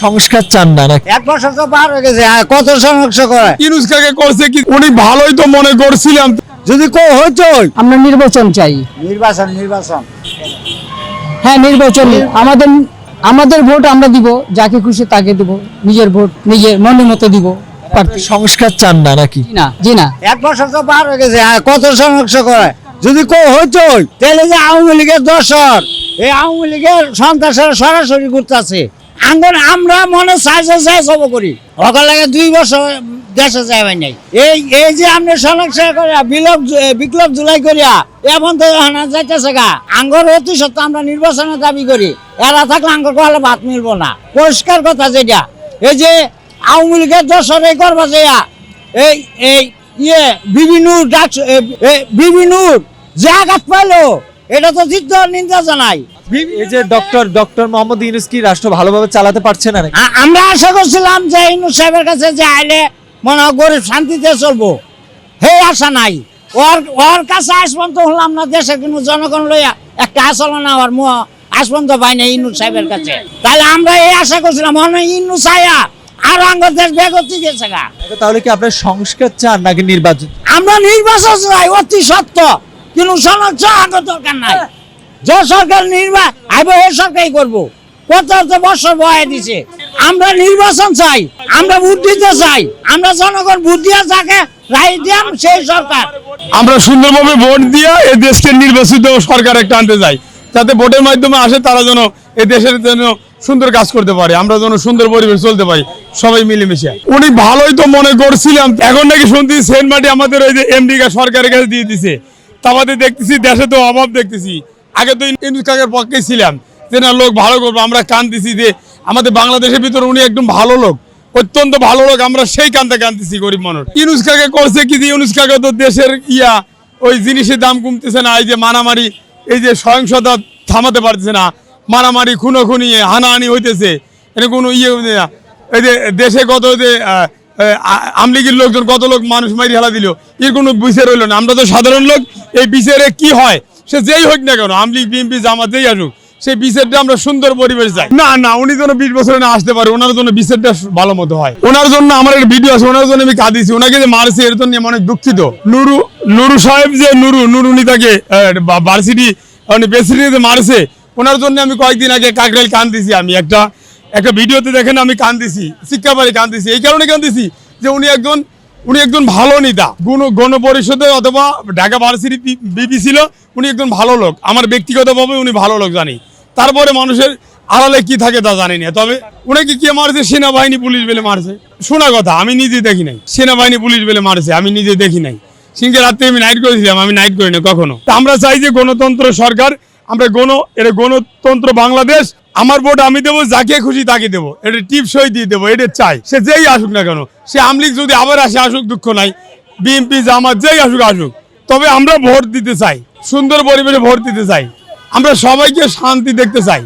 সংস্কার চান না নাকি? 1 বছর তো পার হয়ে গেছে, আর কত সংস্কার করে ইউনূস কাকে করছে কি উনি ভালোই তো মনে করছিলাম। যদি হইতো। আমরা নির্বাচন চাই। নির্বাচন হ্যাঁ, নির্বাচন আমাদের ভোট আমরা দিব, যাকে খুশি তাকে দিব, নিজের ভোট নিজের মনের মতো দিব। সংস্কার চান না নাকি? জি না 1 বছর তো পার হয়ে গেছে, আর কত সংস্কার করে যদি হইতো, তাহলে যে আওয়ামী লীগের দর্শক, এই আওয়ামী লীগের সন্ত্রাসেরা সরাসরি ঘুরতেছে। আমরা মনে চাই সব করি ওখান লাগে 2 বছর দেশে যাইবাই নাই। এই যে আমরা সংস্কার করিয়া বিপ্লব জুলাই করিয়া এখন তো যাইতেছে গা। আঙ্গর অতি সত্য আমরা নির্বাচনের দাবি করি, এরা থাকলে আঙ্গর কহলে ভাত মিলবো না। পরিষ্কার কথা যেটা, এই যে আওয়ামী লীগের দর্শক এই করবা যে বিভিন্ন যে আঘাত পাইলো, এটা তো তীব্র নিন্দা জানাই। এই যে ডক্টর মোহাম্মদ ইউনূস কি রাষ্ট্র ভালোভাবে চালাতে পারছে না নাকি? আমরা আশা করছিলাম যে ইউনূস সাহেবের কাছে যে আইলে মনে হয় গরিব শান্তিতে চলবো, হে আশা নাই। ওর কাছে আজ পর্যন্ত হলাম না, দেশের কিন্তু জনগণ লইয়া একটা আসল না ওর আজ পর্যন্ত পাই না ইউনূস সাহেবের কাছে। তাহলে আমরা এই আশা করছিলাম ইউনূস আয়া আর আঙ্গর দেশ বেগতি গেছে গা। তাহলে কি আপনার সংস্কার চান নাকি নির্বাচন? আমরা নির্বাচন চাই অতি সত্য, কিন্তু সংস্কার আঙ্গর দরকার নাই। যে সরকার আইব এ সরকারই করবো, 75 বছর বয়ে দিছে। আমরা নির্বাচন চাই, আমরা ভোট দিতে চাই, আমরা জনগণ ভোট দিয়া যাকে রায় দিয়াম সেই সরকার। আমরা সুন্দরভাবে ভোট দিয়া এই দেশকে নির্বাচিত সরকার একটা আনতে যাই, যাতে ভোটের মাধ্যমে আসে তারা যেন এই দেশের জন্য সুন্দর কাজ করতে পারে, আমরা যেন সুন্দর পরিবেশ চলতে পারি সবাই মিলেমিশে। উনি ভালোই তো মনে করছিলাম, এখন নাকি শুনছি সেন্ট মাটি আমাদের ওই যে আমেরিকা সরকারের কাছে দিয়ে দিছে। তারপরে দেখতেছি দেশে তো অভাব দেখতেছি। আগে তো ইউনূস কাকের পক্ষে ছিলাম যে না লোক ভালো করবো, আমরা কাঁদতেছি যে আমাদের বাংলাদেশের ভিতরে উনি একদম ভালো লোক, অত্যন্ত ভালো লোক, আমরা সেই কাঁদতেছি গরিব মানুষ। ইউনূস কাকে করছে কি, ইউনূস কাকে তো দেশের ওই জিনিসের দাম কমতেছে না, এই যে মারামারি, এই যে সহিংসতা থামাতে পারতেছে না, মারামারি খুনোখুনি হানাহানি হইতেছে, এটা কোনো এই যে দেশে কত যে আমলিগের লোকজন কত লোক মানুষ মারি হেলা দিল, এর কোনো বিচার হইল না। আমরা তো সাধারণ লোক, এই বিচারে কি হয় সে যেই হোক না কেন, আমলিগ বিএনপি জামাত যেই আসুক, সেই বিচারটা আমরা সুন্দর পরিবেশ চাই। না উনি যেন 20 বছরে না আসতে পারে, ওনার জন্য বিচারটা ভালো মতো হয়। ওনার জন্য আমার একটা ভিডিও আছে, ওনার জন্য আমি কাঁদিছি। ওনাকে যে মারছে এর জন্য আমি অনেক দুঃখিত। নুরু সাহেব যে নুরুনি তাকে ভার্সিটি প্রেসিডেন্ট মারছে, ওনার জন্য আমি কয়েকদিন আগে কাকরাইল কাঁদতেছি। আমি একটা ভিডিওতে দেখেন আমি কাঁদতেছি, শিক্ষাবাড়ি কাঁদতেছি। এই কারণে কাঁদতেছি যে উনি একজন ভালো নেতা, গণপরিষদে অথবা ঢাকা ভার্সিটি বিপি ছিল, উনি একজন ভালো লোক। আমার ব্যক্তিগতভাবে উনি ভালো লোক জানি, তারপরে মানুষের আড়ালে কি থাকে তা জানি না। তবে উনাকে কে মারছে, সেনাবাহিনী পুলিশ বলে মারছে, শোনা কথা, আমি নিজে দেখি নাই। সেনাবাহিনী পুলিশ বলে মারছে, আমি নিজে দেখি নাই। সিংহে রাত্রে আমি নাইট করেছিলাম, আমি নাইট করি না কখনো। আমরা চাই যে গণতন্ত্র সরকার, আমরা গণতন্ত্র বাংলাদেশ। আমার ভোট আমি দেবো, যাকে খুশি তাকে দেবো, এটা টিপসই দিয়ে দেবো, এটা চাই। সে যেই আসুক না কেন, সে আমলিগ যদি আবার আসে আসুক, দুঃখ নাই, বিএনপি জামাত যেই আসুক। তবে আমরা ভোট দিতে চাই, সুন্দর পরিবেশে ভোট দিতে চাই, আমরা সবাইকে শান্তি দেখতে চাই।